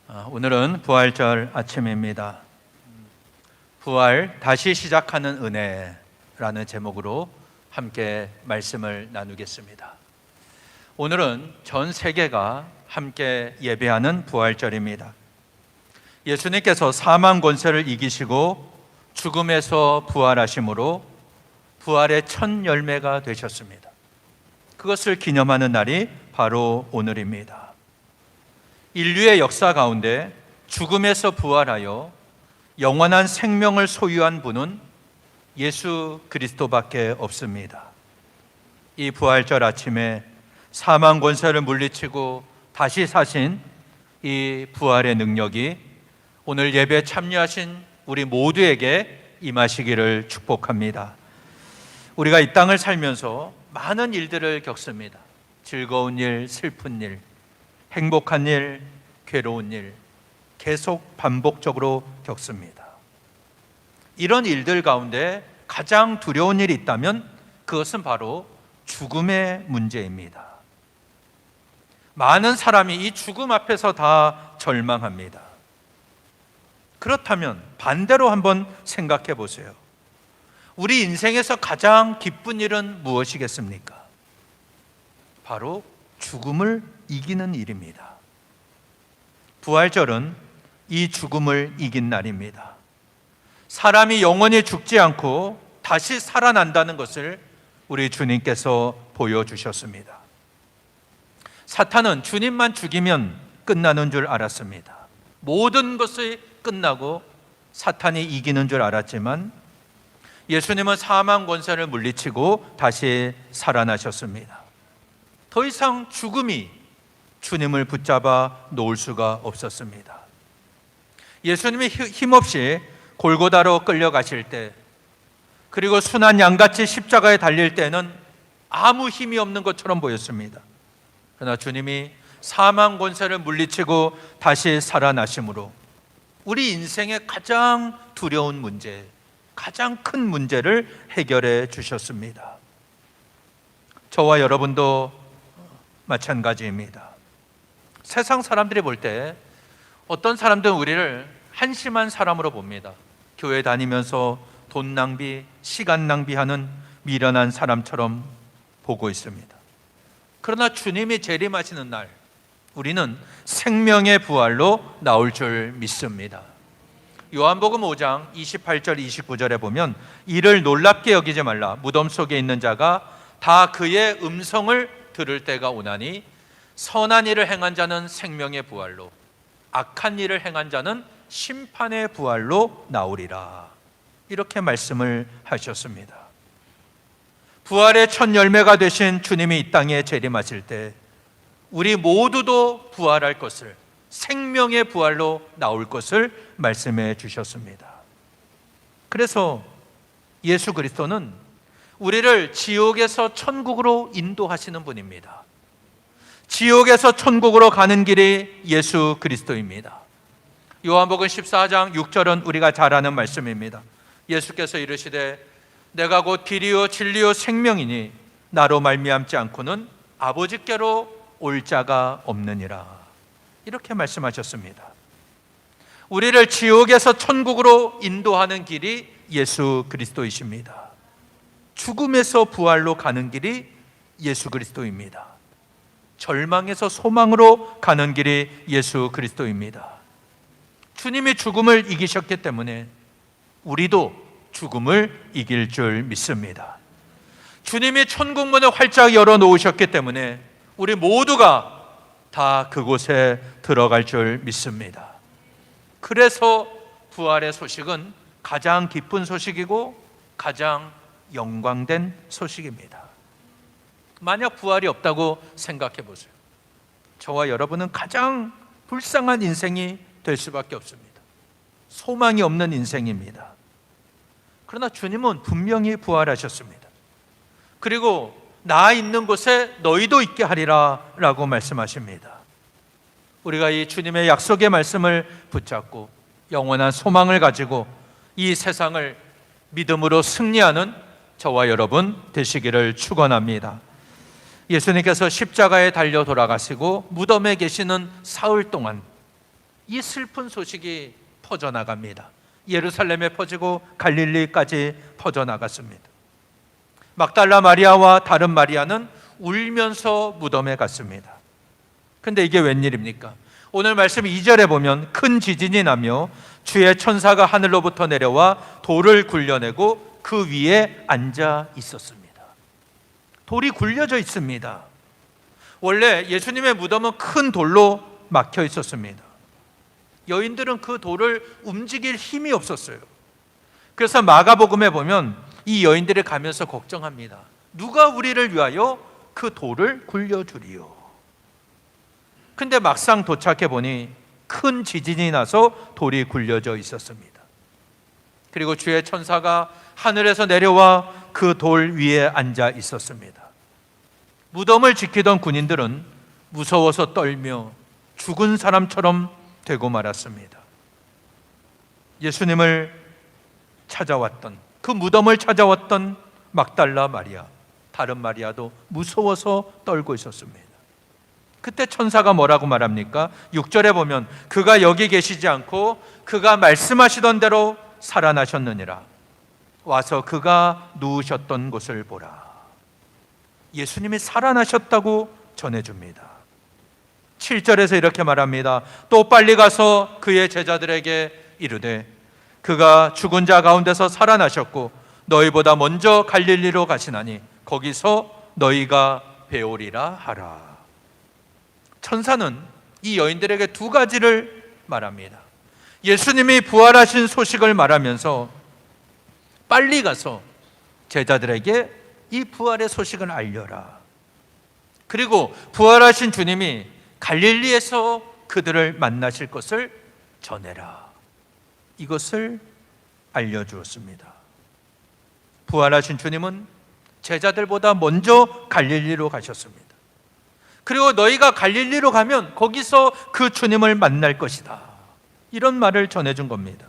오늘은 부활절 아침입니다. 부활, 다시 시작하는 은혜라는 제목으로 함께 말씀을 나누겠습니다. 오늘은 전 세계가 함께 예배하는 부활절입니다. 예수님께서 사망 권세를 이기시고 죽음에서 부활하심으로 부활의 첫 열매가 되셨습니다. 그것을 기념하는 날이 바로 오늘입니다. 인류의 역사 가운데 죽음에서 부활하여 영원한 생명을 소유한 분은 예수 그리스도밖에 없습니다. 이 부활절 아침에 사망 권세를 물리치고 다시 사신 이 부활의 능력이 오늘 예배에 참여하신 우리 모두에게 임하시기를 축복합니다. 우리가 이 땅을 살면서 많은 일들을 겪습니다. 즐거운 일, 슬픈 일, 행복한 일, 괴로운 일, 계속 반복적으로 겪습니다. 이런 일들 가운데 가장 두려운 일이 있다면 그것은 바로 죽음의 문제입니다. 많은 사람이 이 죽음 앞에서 다 절망합니다. 그렇다면 반대로 한번 생각해 보세요. 우리 인생에서 가장 기쁜 일은 무엇이겠습니까? 바로 죽음을 이기는 일입니다. 부활절은 이 죽음을 이긴 날입니다. 사람이 영원히 죽지 않고 다시 살아난다는 것을 우리 주님께서 보여주셨습니다. 사탄은 주님만 죽이면 끝나는 줄 알았습니다. 모든 것이 끝나고 사탄이 이기는 줄 알았지만 예수님은 사망 권세를 물리치고 다시 살아나셨습니다. 더 이상 죽음이 주님을 붙잡아 놓을 수가 없었습니다. 예수님이 힘없이 골고다로 끌려가실 때, 그리고 순한 양같이 십자가에 달릴 때는 아무 힘이 없는 것처럼 보였습니다. 그러나 주님이 사망 권세를 물리치고 다시 살아나심으로 우리 인생의 가장 두려운 문제, 가장 큰 문제를 해결해 주셨습니다. 저와 여러분도 마찬가지입니다. 세상 사람들이 볼 때 어떤 사람들은 우리를 한심한 사람으로 봅니다. 교회 다니면서 돈 낭비, 시간 낭비하는 미련한 사람처럼 보고 있습니다. 그러나 주님이 재림하시는 날, 우리는 생명의 부활로 나올 줄 믿습니다. 요한복음 5장 28절 29절에 보면 이를 놀랍게 여기지 말라. 무덤 속에 있는 자가 다 그의 음성을 들을 때가 오나니 선한 일을 행한 자는 생명의 부활로, 악한 일을 행한 자는 심판의 부활로 나오리라. 이렇게 말씀을 하셨습니다. 부활의 첫 열매가 되신 주님이 이 땅에 재림하실 때 우리 모두도 부활할 것을, 생명의 부활로 나올 것을 말씀해 주셨습니다. 그래서 예수 그리스도는 우리를 지옥에서 천국으로 인도하시는 분입니다. 지옥에서 천국으로 가는 길이 예수 그리스도입니다. 요한복음 14장 6절은 우리가 잘 아는 말씀입니다. 예수께서 이르시되 내가 곧 길이요 진리요 생명이니 나로 말미암지 않고는 아버지께로 올 자가 없느니라. 이렇게 말씀하셨습니다. 우리를 지옥에서 천국으로 인도하는 길이 예수 그리스도이십니다. 죽음에서 부활로 가는 길이 예수 그리스도입니다. 절망에서 소망으로 가는 길이 예수 그리스도입니다. 주님이 죽음을 이기셨기 때문에 우리도 죽음을 이길 줄 믿습니다. 주님이 천국문을 활짝 열어놓으셨기 때문에 우리 모두가 다 그곳에 들어갈 줄 믿습니다. 그래서 부활의 소식은 가장 기쁜 소식이고 가장 영광된 소식입니다. 만약 부활이 없다고 생각해 보세요. 저와 여러분은 가장 불쌍한 인생이 될 수밖에 없습니다. 소망이 없는 인생입니다. 그러나 주님은 분명히 부활하셨습니다. 그리고 나 있는 곳에 너희도 있게 하리라 라고 말씀하십니다. 우리가 이 주님의 약속의 말씀을 붙잡고 영원한 소망을 가지고 이 세상을 믿음으로 승리하는 저와 여러분 되시기를 축원합니다. 예수님께서 십자가에 달려 돌아가시고 무덤에 계시는 사흘 동안 이 슬픈 소식이 퍼져나갑니다. 예루살렘에 퍼지고 갈릴리까지 퍼져나갔습니다. 막달라 마리아와 다른 마리아는 울면서 무덤에 갔습니다. 근데 이게 웬일입니까? 오늘 말씀 2절에 보면 큰 지진이 나며 주의 천사가 하늘로부터 내려와 돌을 굴려내고 그 위에 앉아 있었습니다. 돌이 굴려져 있습니다. 원래 예수님의 무덤은 큰 돌로 막혀 있었습니다. 여인들은 그 돌을 움직일 힘이 없었어요. 그래서 마가복음에 보면 이 여인들이 가면서 걱정합니다. 누가 우리를 위하여 그 돌을 굴려주리요? 근데 막상 도착해 보니 큰 지진이 나서 돌이 굴려져 있었습니다. 그리고 주의 천사가 하늘에서 내려와 그 돌 위에 앉아 있었습니다. 무덤을 지키던 군인들은 무서워서 떨며 죽은 사람처럼 되고 말았습니다. 예수님을 찾아왔던, 그 무덤을 찾아왔던 막달라 마리아, 다른 마리아도 무서워서 떨고 있었습니다. 그때 천사가 뭐라고 말합니까? 6절에 보면 그가 여기 계시지 않고 그가 말씀하시던 대로 살아나셨느니라. 와서 그가 누우셨던 곳을 보라. 예수님이 살아나셨다고 전해줍니다. 7절에서 이렇게 말합니다. 또 빨리 가서 그의 제자들에게 이르되 그가 죽은 자 가운데서 살아나셨고 너희보다 먼저 갈릴리로 가시나니 거기서 너희가 배우리라 하라. 천사는 이 여인들에게 두 가지를 말합니다. 예수님이 부활하신 소식을 말하면서 빨리 가서 제자들에게 이 부활의 소식을 알려라. 그리고 부활하신 주님이 갈릴리에서 그들을 만나실 것을 전해라. 이것을 알려주었습니다. 부활하신 주님은 제자들보다 먼저 갈릴리로 가셨습니다. 그리고 너희가 갈릴리로 가면 거기서 그 주님을 만날 것이다. 이런 말을 전해준 겁니다.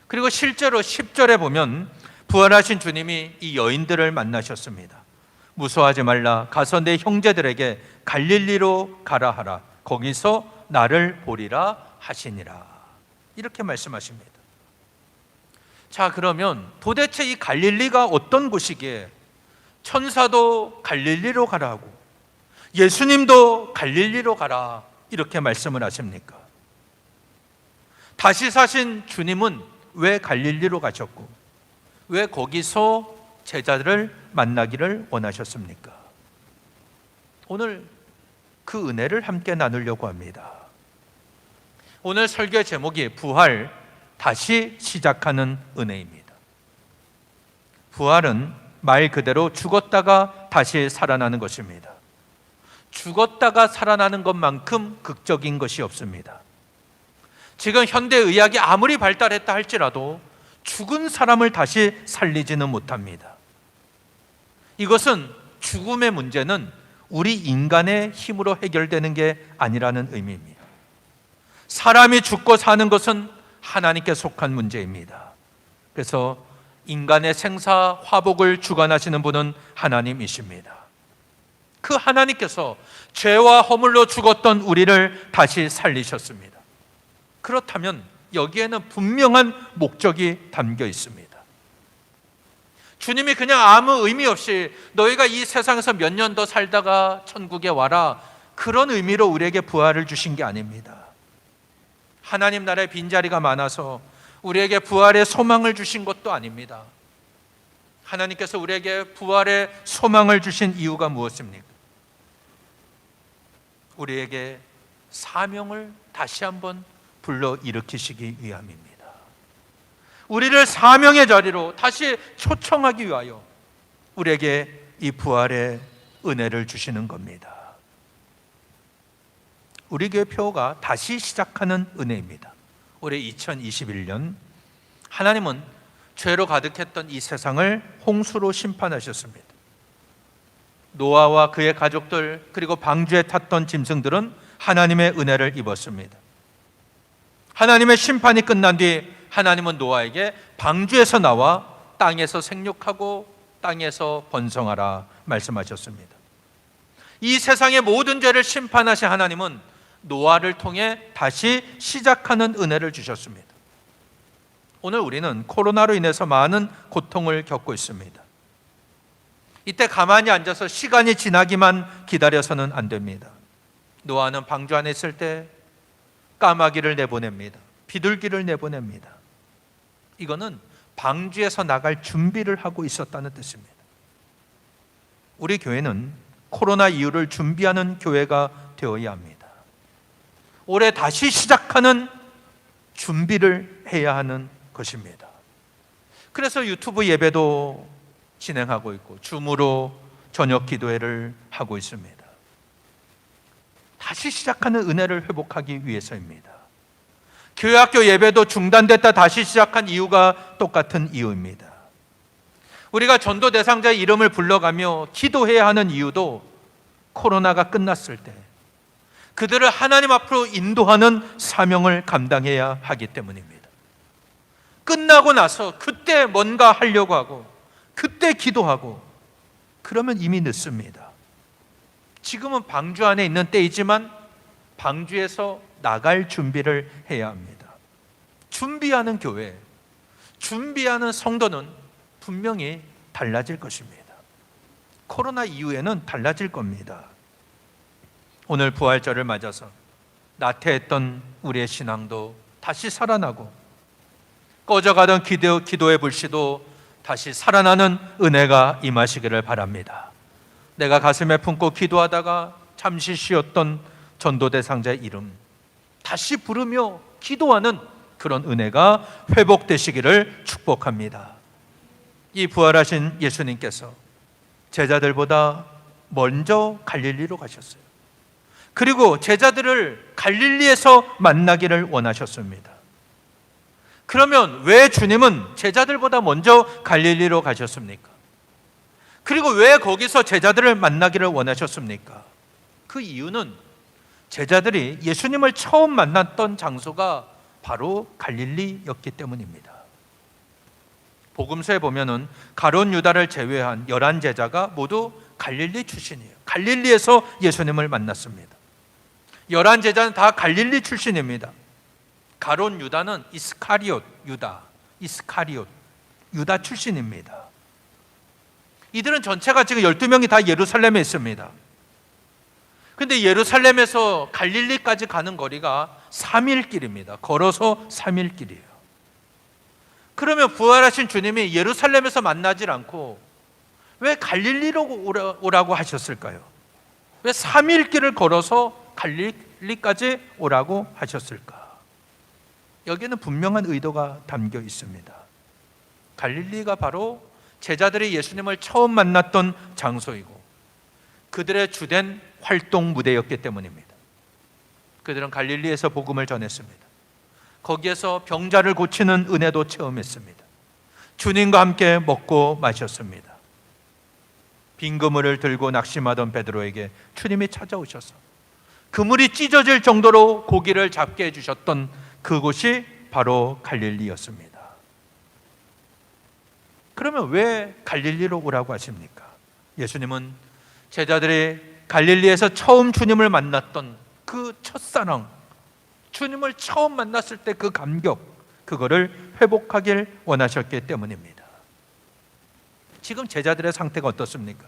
그리고 실제로 10절에 보면 부활하신 주님이 이 여인들을 만나셨습니다. 무서워하지 말라. 가서 내 형제들에게 갈릴리로 가라 하라. 거기서 나를 보리라 하시니라. 이렇게 말씀하십니다. 자, 그러면 도대체 이 갈릴리가 어떤 곳이기에 천사도 갈릴리로 가라 하고 예수님도 갈릴리로 가라 이렇게 말씀을 하십니까? 다시 사신 주님은 왜 갈릴리로 가셨고 왜 거기서 제자들을 만나기를 원하셨습니까? 오늘 그 은혜를 함께 나누려고 합니다. 오늘 설교의 제목이 부활, 다시 시작하는 은혜입니다. 부활은 말 그대로 죽었다가 다시 살아나는 것입니다. 죽었다가 살아나는 것만큼 극적인 것이 없습니다. 지금 현대의학이 아무리 발달했다 할지라도 죽은 사람을 다시 살리지는 못합니다. 이것은 죽음의 문제는 우리 인간의 힘으로 해결되는 게 아니라는 의미입니다. 사람이 죽고 사는 것은 하나님께 속한 문제입니다. 그래서 인간의 생사 화복을 주관하시는 분은 하나님이십니다. 그 하나님께서 죄와 허물로 죽었던 우리를 다시 살리셨습니다. 그렇다면 여기에는 분명한 목적이 담겨 있습니다. 주님이 그냥 아무 의미 없이 너희가 이 세상에서 몇 년 더 살다가 천국에 와라, 그런 의미로 우리에게 부활을 주신 게 아닙니다. 하나님 나라에 빈자리가 많아서 우리에게 부활의 소망을 주신 것도 아닙니다. 하나님께서 우리에게 부활의 소망을 주신 이유가 무엇입니까? 우리에게 사명을 다시 한번 불러일으키시기 위함입니다. 우리를 사명의 자리로 다시 초청하기 위하여 우리에게 이 부활의 은혜를 주시는 겁니다. 우리 교회 표어가 다시 시작하는 은혜입니다. 올해 2021년 하나님은 죄로 가득했던 이 세상을 홍수로 심판하셨습니다. 노아와 그의 가족들 그리고 방주에 탔던 짐승들은 하나님의 은혜를 입었습니다. 하나님의 심판이 끝난 뒤 하나님은 노아에게 방주에서 나와 땅에서 생육하고 땅에서 번성하라 말씀하셨습니다. 이 세상의 모든 죄를 심판하신 하나님은 노아를 통해 다시 시작하는 은혜를 주셨습니다. 오늘 우리는 코로나로 인해서 많은 고통을 겪고 있습니다. 이때 가만히 앉아서 시간이 지나기만 기다려서는 안 됩니다. 노아는 방주 안에 있을 때 까마귀를 내보냅니다. 비둘기를 내보냅니다. 이거는 방주에서 나갈 준비를 하고 있었다는 뜻입니다. 우리 교회는 코로나 이후를 준비하는 교회가 되어야 합니다. 올해 다시 시작하는 준비를 해야 하는 것입니다. 그래서 유튜브 예배도 진행하고 있고 줌으로 저녁 기도회를 하고 있습니다. 다시 시작하는 은혜를 회복하기 위해서입니다. 교회학교 예배도 중단됐다 다시 시작한 이유가 똑같은 이유입니다. 우리가 전도 대상자의 이름을 불러가며 기도해야 하는 이유도 코로나가 끝났을 때 그들을 하나님 앞으로 인도하는 사명을 감당해야 하기 때문입니다. 끝나고 나서 그때 뭔가 하려고 하고 그때 기도하고 그러면 이미 늦습니다. 지금은 방주 안에 있는 때이지만 방주에서 나갈 준비를 해야 합니다. 준비하는 교회, 준비하는 성도는 분명히 달라질 것입니다. 코로나 이후에는 달라질 겁니다. 오늘 부활절을 맞아서 나태했던 우리의 신앙도 다시 살아나고 꺼져가던 기도의 불씨도 다시 살아나는 은혜가 임하시기를 바랍니다. 내가 가슴에 품고 기도하다가 잠시 쉬었던 전도 대상자의 이름 다시 부르며 기도하는 그런 은혜가 회복되시기를 축복합니다. 이 부활하신 예수님께서 제자들보다 먼저 갈릴리로 가셨어요. 그리고 제자들을 갈릴리에서 만나기를 원하셨습니다. 그러면 왜 주님은 제자들보다 먼저 갈릴리로 가셨습니까? 그리고 왜 거기서 제자들을 만나기를 원하셨습니까? 그 이유는 제자들이 예수님을 처음 만났던 장소가 바로 갈릴리였기 때문입니다. 복음서에 보면은 가룟 유다를 제외한 11제자가 모두 갈릴리 출신이에요. 갈릴리에서 예수님을 만났습니다. 11제자는 다 갈릴리 출신입니다. 가룟 유다는 이스카리옷 유다 출신입니다. 이들은 전체가 지금 12명이 다 예루살렘에 있습니다. 그런데 예루살렘에서 갈릴리까지 가는 거리가 3일 길입니다. 걸어서 3일 길이에요. 그러면 부활하신 주님이 예루살렘에서 만나질 않고 왜 갈릴리로 오라고 하셨을까요? 왜 3일 길을 걸어서 갈릴리까지 오라고 하셨을까? 여기에는 분명한 의도가 담겨 있습니다. 갈릴리가 바로 제자들이 예수님을 처음 만났던 장소이고 그들의 주된 활동 무대였기 때문입니다. 그들은 갈릴리에서 복음을 전했습니다. 거기에서 병자를 고치는 은혜도 체험했습니다. 주님과 함께 먹고 마셨습니다. 빈 그물을 들고 낙심하던 베드로에게 주님이 찾아오셔서 그물이 찢어질 정도로 고기를 잡게 해주셨던 그곳이 바로 갈릴리였습니다. 그러면 왜 갈릴리로 오라고 하십니까? 예수님은 제자들이 갈릴리에서 처음 주님을 만났던 그 첫사랑, 주님을 처음 만났을 때 그 감격, 그거를 회복하길 원하셨기 때문입니다. 지금 제자들의 상태가 어떻습니까?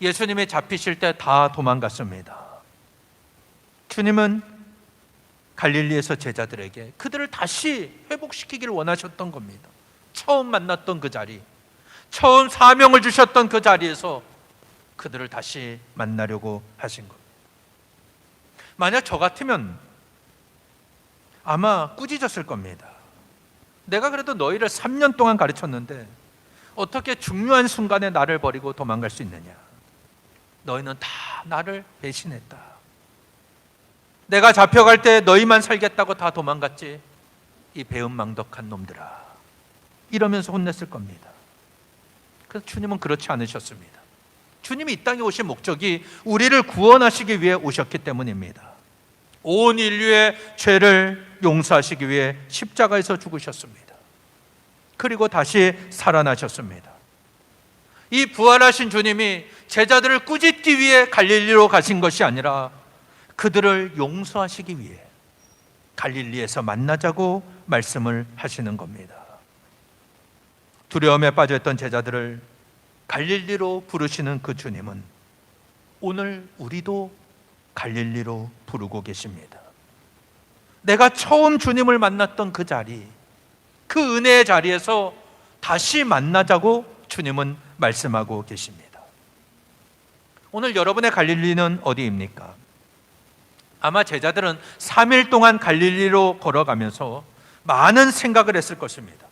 예수님이 잡히실 때 다 도망갔습니다. 주님은 갈릴리에서 제자들에게 그들을 다시 회복시키기를 원하셨던 겁니다. 처음 만났던 그 자리, 처음 사명을 주셨던 그 자리에서 그들을 다시 만나려고 하신 겁니다. 만약 저 같으면 아마 꾸짖었을 겁니다. 내가 그래도 너희를 3년 동안 가르쳤는데 어떻게 중요한 순간에 나를 버리고 도망갈 수 있느냐? 너희는 다 나를 배신했다. 내가 잡혀갈 때 너희만 살겠다고 다 도망갔지. 이 배은망덕한 놈들아. 이러면서 혼냈을 겁니다. 그래서 주님은 그렇지 않으셨습니다. 주님이 이 땅에 오신 목적이 우리를 구원하시기 위해 오셨기 때문입니다. 온 인류의 죄를 용서하시기 위해 십자가에서 죽으셨습니다. 그리고 다시 살아나셨습니다. 이 부활하신 주님이 제자들을 꾸짖기 위해 갈릴리로 가신 것이 아니라 그들을 용서하시기 위해 갈릴리에서 만나자고 말씀을 하시는 겁니다. 두려움에 빠져있던 제자들을 갈릴리로 부르시는 그 주님은 오늘 우리도 갈릴리로 부르고 계십니다. 내가 처음 주님을 만났던 그 자리, 그 은혜의 자리에서 다시 만나자고 주님은 말씀하고 계십니다. 오늘 여러분의 갈릴리는 어디입니까? 아마 제자들은 3일 동안 갈릴리로 걸어가면서 많은 생각을 했을 것입니다.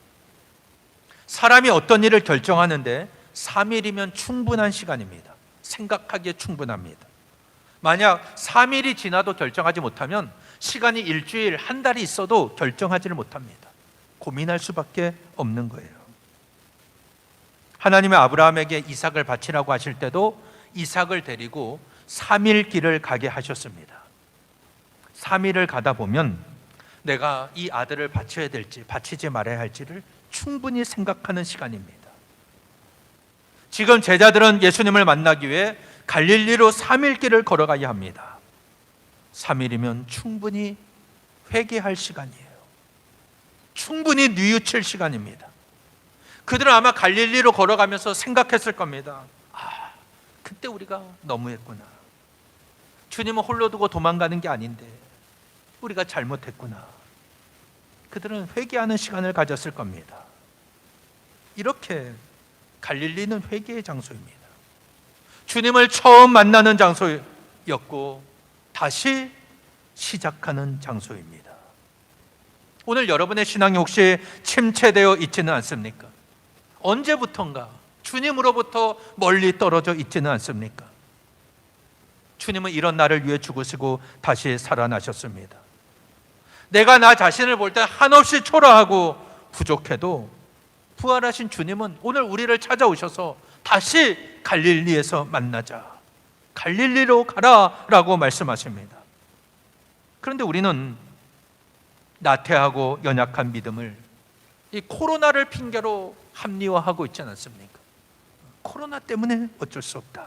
사람이 어떤 일을 결정하는데 3일이면 충분한 시간입니다. 생각하기에 충분합니다. 만약 3일이 지나도 결정하지 못하면 시간이 일주일, 한 달이 있어도 결정하지를 못합니다. 고민할 수밖에 없는 거예요. 하나님이 아브라함에게 이삭을 바치라고 하실 때도 이삭을 데리고 3일 길을 가게 하셨습니다. 3일을 가다 보면 내가 이 아들을 바쳐야 될지 바치지 말아야 할지를 충분히 생각하는 시간입니다. 지금 제자들은 예수님을 만나기 위해 갈릴리로 3일 길을 걸어가야 합니다. 3일이면 충분히 회개할 시간이에요. 충분히 뉘우칠 시간입니다. 그들은 아마 갈릴리로 걸어가면서 생각했을 겁니다. 그때 우리가 너무했구나. 주님은 홀로 두고 도망가는 게 아닌데 우리가 잘못했구나. 그들은 회개하는 시간을 가졌을 겁니다. 이렇게 갈릴리는 회개의 장소입니다. 주님을 처음 만나는 장소였고 다시 시작하는 장소입니다. 오늘 여러분의 신앙이 혹시 침체되어 있지는 않습니까? 언제부턴가 주님으로부터 멀리 떨어져 있지는 않습니까? 주님은 이런 나를 위해 죽으시고 다시 살아나셨습니다. 내가 나 자신을 볼 때 한없이 초라하고 부족해도 부활하신 주님은 오늘 우리를 찾아오셔서 다시 갈릴리에서 만나자, 갈릴리로 가라라고 말씀하십니다. 그런데 우리는 나태하고 연약한 믿음을 이 코로나를 핑계로 합리화하고 있지 않습니까? 코로나 때문에 어쩔 수 없다.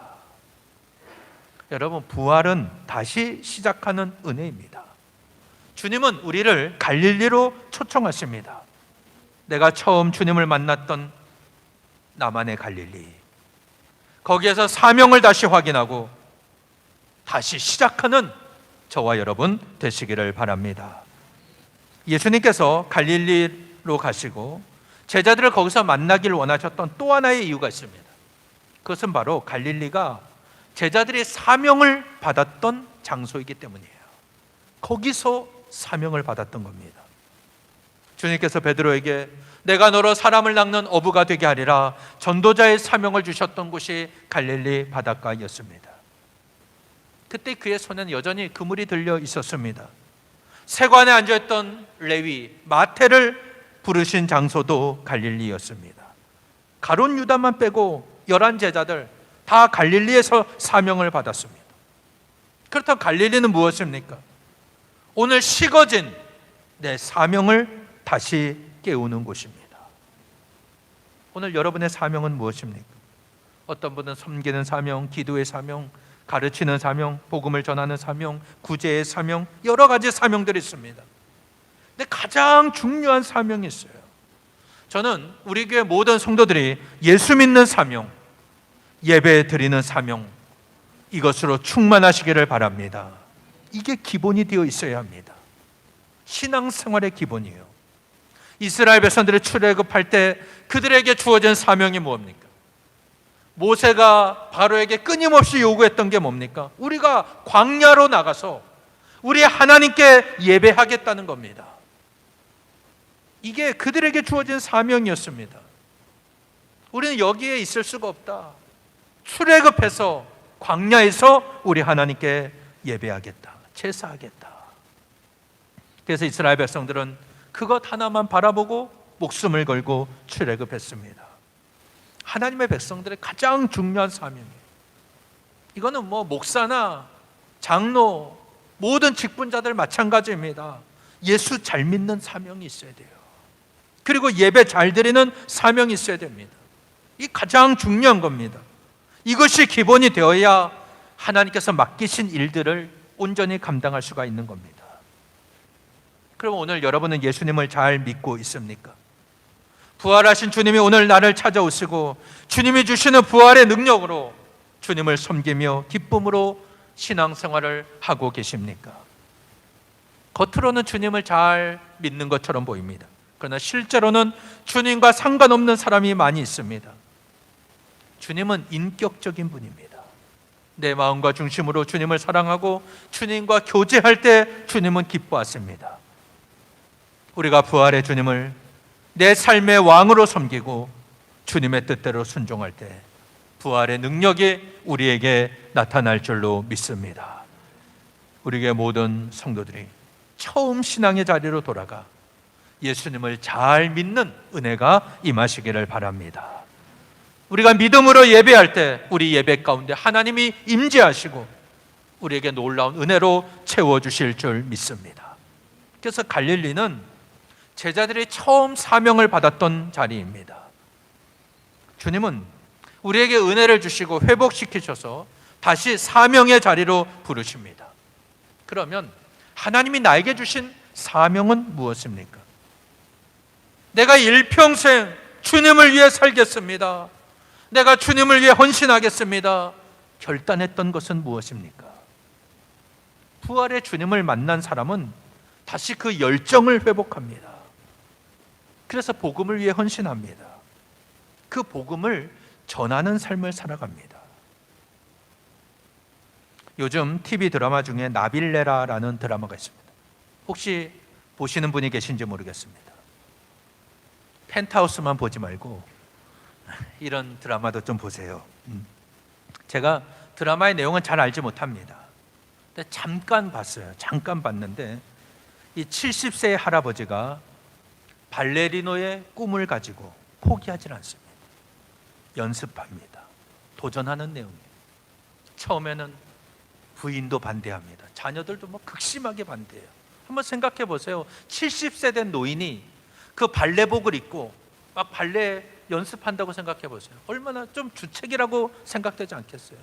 여러분, 부활은 다시 시작하는 은혜입니다. 주님은 우리를 갈릴리로 초청하십니다. 내가 처음 주님을 만났던 나만의 갈릴리, 거기에서 사명을 다시 확인하고 다시 시작하는 저와 여러분 되시기를 바랍니다. 예수님께서 갈릴리로 가시고 제자들을 거기서 만나기를 원하셨던 또 하나의 이유가 있습니다. 그것은 바로 갈릴리가 제자들이 사명을 받았던 장소이기 때문이에요. 거기서 사명을 받았던 겁니다. 주님께서 베드로에게 내가 너로 사람을 낚는 어부가 되게 하리라 전도자의 사명을 주셨던 곳이 갈릴리 바닷가였습니다. 그때 그의 손에는 여전히 그물이 들려 있었습니다. 세관에 앉아있던 레위 마태를 부르신 장소도 갈릴리였습니다. 가룟 유다만 빼고 11 제자들 다 갈릴리에서 사명을 받았습니다. 그렇다면 갈릴리는 무엇입니까? 오늘 식어진 내 사명을 다시 깨우는 곳입니다. 오늘 여러분의 사명은 무엇입니까? 어떤 분은 섬기는 사명, 기도의 사명, 가르치는 사명, 복음을 전하는 사명, 구제의 사명, 여러 가지 사명들이 있습니다. 근데 가장 중요한 사명이 있어요. 저는 우리 교회 모든 성도들이 예수 믿는 사명, 예배 드리는 사명, 이것으로 충만하시기를 바랍니다. 이게 기본이 되어 있어야 합니다. 신앙생활의 기본이에요. 이스라엘 백성들이 출애굽할 때 그들에게 주어진 사명이 뭡니까? 모세가 바로에게 끊임없이 요구했던 게 뭡니까? 우리가 광야로 나가서 우리 하나님께 예배하겠다는 겁니다. 이게 그들에게 주어진 사명이었습니다. 우리는 여기에 있을 수가 없다. 출애굽해서 광야에서 우리 하나님께 예배하겠다, 제사하겠다. 그래서 이스라엘 백성들은 그것 하나만 바라보고 목숨을 걸고 출애굽했습니다. 하나님의 백성들의 가장 중요한 사명이에요. 이거는 목사나 장로, 모든 직분자들 마찬가지입니다. 예수 잘 믿는 사명이 있어야 돼요. 그리고 예배 잘 드리는 사명이 있어야 됩니다. 이 가장 중요한 겁니다. 이것이 기본이 되어야 하나님께서 맡기신 일들을 온전히 감당할 수가 있는 겁니다. 그럼 오늘 여러분은 예수님을 잘 믿고 있습니까? 부활하신 주님이 오늘 나를 찾아오시고 주님이 주시는 부활의 능력으로 주님을 섬기며 기쁨으로 신앙생활을 하고 계십니까? 겉으로는 주님을 잘 믿는 것처럼 보입니다. 그러나 실제로는 주님과 상관없는 사람이 많이 있습니다. 주님은 인격적인 분입니다. 내 마음과 중심으로 주님을 사랑하고 주님과 교제할 때 주님은 기뻐하십니다. 우리가 부활의 주님을 내 삶의 왕으로 섬기고 주님의 뜻대로 순종할 때 부활의 능력이 우리에게 나타날 줄로 믿습니다. 우리에게 모든 성도들이 처음 신앙의 자리로 돌아가 예수님을 잘 믿는 은혜가 임하시기를 바랍니다. 우리가 믿음으로 예배할 때 우리 예배 가운데 하나님이 임재하시고 우리에게 놀라운 은혜로 채워주실 줄 믿습니다. 그래서 갈릴리는 제자들이 처음 사명을 받았던 자리입니다. 주님은 우리에게 은혜를 주시고 회복시키셔서 다시 사명의 자리로 부르십니다. 그러면 하나님이 나에게 주신 사명은 무엇입니까? 내가 일평생 주님을 위해 살겠습니다. 내가 주님을 위해 헌신하겠습니다. 결단했던 것은 무엇입니까? 부활의 주님을 만난 사람은 다시 그 열정을 회복합니다. 그래서 복음을 위해 헌신합니다. 그 복음을 전하는 삶을 살아갑니다. 요즘 TV 드라마 중에 나빌레라라는 드라마가 있습니다. 혹시 보시는 분이 계신지 모르겠습니다. 펜트하우스만 보지 말고 이런 드라마도 좀 보세요. 제가 드라마의 내용은 잘 알지 못합니다. 근데 잠깐 봤어요. 잠깐 봤는데 이 70세의 할아버지가 발레리노의 꿈을 가지고 포기하지 않습니다. 연습합니다. 도전하는 내용이에요. 처음에는 부인도 반대합니다. 자녀들도 뭐 극심하게 반대해요. 한번 생각해 보세요. 70세 된 노인이 그 발레복을 입고 막 발레 연습한다고 생각해 보세요. 얼마나 좀 주책이라고 생각되지 않겠어요?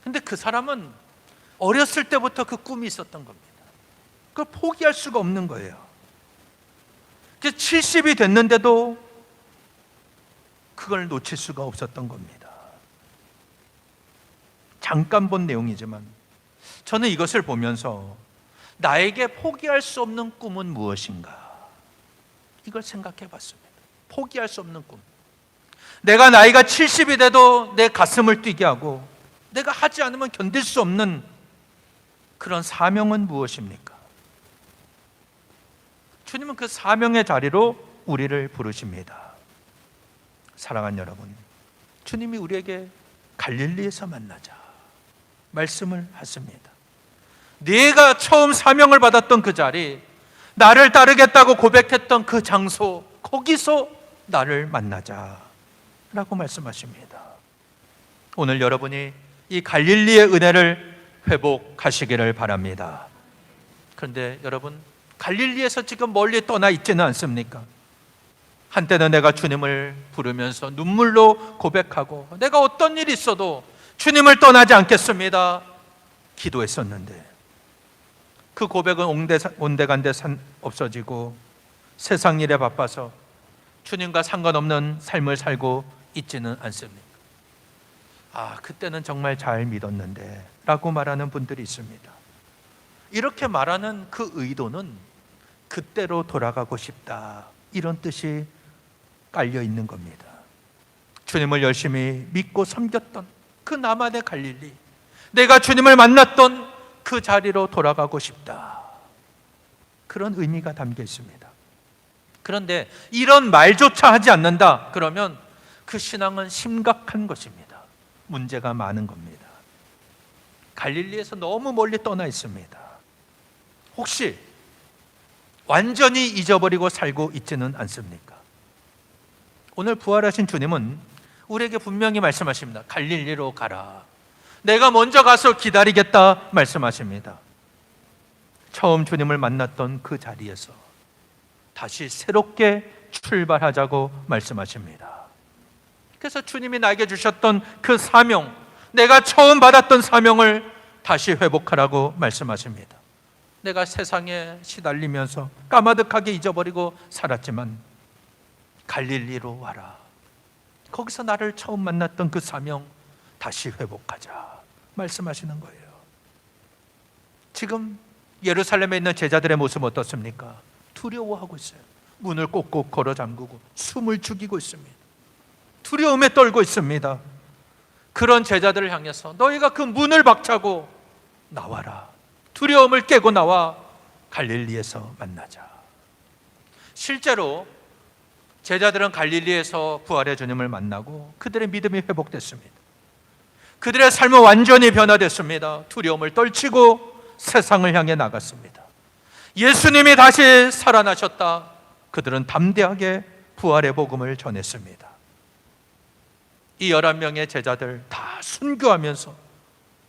근데 그 사람은 어렸을 때부터 그 꿈이 있었던 겁니다. 그걸 포기할 수가 없는 거예요. 70이 됐는데도 그걸 놓칠 수가 없었던 겁니다. 잠깐 본 내용이지만 저는 이것을 보면서 나에게 포기할 수 없는 꿈은 무엇인가? 이걸 생각해 봤습니다. 포기할 수 없는 꿈. 내가 나이가 70이 돼도 내 가슴을 뛰게 하고 내가 하지 않으면 견딜 수 없는 그런 사명은 무엇입니까? 주님은 그 사명의 자리로 우리를 부르십니다. 사랑하는 여러분, 주님이 우리에게 갈릴리에서 만나자 말씀을 하십니다. 네가 처음 사명을 받았던 그 자리, 나를 따르겠다고 고백했던 그 장소, 거기서 나를 만나자 라고 말씀하십니다. 오늘 여러분이 이 갈릴리의 은혜를 회복하시기를 바랍니다. 그런데 여러분, 갈릴리에서 지금 멀리 떠나 있지는 않습니까? 한때는 내가 주님을 부르면서 눈물로 고백하고 내가 어떤 일이 있어도 주님을 떠나지 않겠습니다 기도했었는데 그 고백은 온데간데 없어지고 세상 일에 바빠서 주님과 상관없는 삶을 살고 있지는 않습니까? 그때는 정말 잘 믿었는데 라고 말하는 분들이 있습니다. 이렇게 말하는 그 의도는 그때로 돌아가고 싶다, 이런 뜻이 깔려 있는 겁니다. 주님을 열심히 믿고 섬겼던 그 나만의 갈릴리, 내가 주님을 만났던 그 자리로 돌아가고 싶다, 그런 의미가 담겨 있습니다. 그런데 이런 말조차 하지 않는다 그러면 그 신앙은 심각한 것입니다. 문제가 많은 겁니다. 갈릴리에서 너무 멀리 떠나 있습니다. 혹시 완전히 잊어버리고 살고 있지는 않습니까? 오늘 부활하신 주님은 우리에게 분명히 말씀하십니다. 갈릴리로 가라. 내가 먼저 가서 기다리겠다 말씀하십니다. 처음 주님을 만났던 그 자리에서 다시 새롭게 출발하자고 말씀하십니다. 그래서 주님이 나에게 주셨던 그 사명, 내가 처음 받았던 사명을 다시 회복하라고 말씀하십니다. 내가 세상에 시달리면서 까마득하게 잊어버리고 살았지만 갈릴리로 와라. 거기서 나를 처음 만났던 그 사명 다시 회복하자 말씀하시는 거예요. 지금 예루살렘에 있는 제자들의 모습 어떻습니까? 두려워하고 있어요. 문을 꼭꼭 걸어 잠그고 숨을 죽이고 있습니다. 두려움에 떨고 있습니다. 그런 제자들을 향해서 너희가 그 문을 박차고 나와라. 두려움을 깨고 나와 갈릴리에서 만나자. 실제로 제자들은 갈릴리에서 부활의 주님을 만나고 그들의 믿음이 회복됐습니다. 그들의 삶은 완전히 변화됐습니다. 두려움을 떨치고 세상을 향해 나갔습니다. 예수님이 다시 살아나셨다. 그들은 담대하게 부활의 복음을 전했습니다. 이 11명의 제자들 다 순교하면서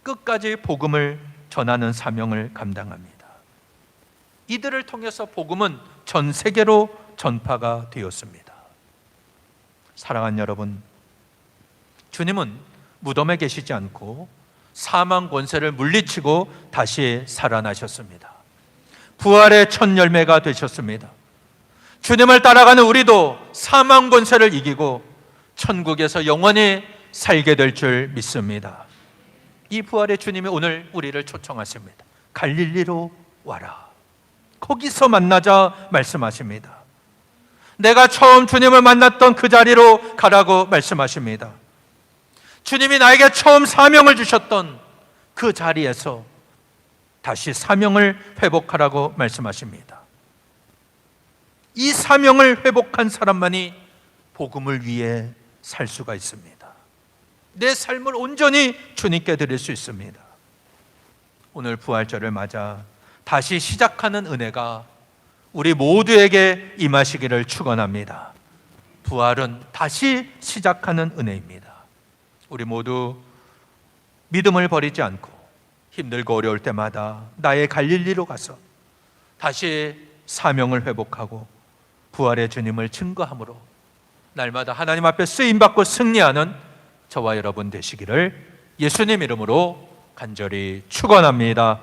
끝까지 복음을 전하는 사명을 감당합니다. 이들을 통해서 복음은 전 세계로 전파가 되었습니다. 사랑하는 여러분, 주님은 무덤에 계시지 않고 사망 권세를 물리치고 다시 살아나셨습니다. 부활의 첫 열매가 되셨습니다. 주님을 따라가는 우리도 사망 권세를 이기고 천국에서 영원히 살게 될 줄 믿습니다. 이 부활의 주님이 오늘 우리를 초청하십니다. 갈릴리로 와라. 거기서 만나자 말씀하십니다. 내가 처음 주님을 만났던 그 자리로 가라고 말씀하십니다. 주님이 나에게 처음 사명을 주셨던 그 자리에서 다시 사명을 회복하라고 말씀하십니다. 이 사명을 회복한 사람만이 복음을 위해 살 수가 있습니다. 내 삶을 온전히 주님께 드릴 수 있습니다. 오늘 부활절을 맞아 다시 시작하는 은혜가 우리 모두에게 임하시기를 축원합니다. 부활은 다시 시작하는 은혜입니다. 우리 모두 믿음을 버리지 않고 힘들고 어려울 때마다 나의 갈릴리로 가서 다시 사명을 회복하고 부활의 주님을 증거함으로 날마다 하나님 앞에 쓰임받고 승리하는 저와 여러분 되시기를 예수님 이름으로 간절히 축원합니다.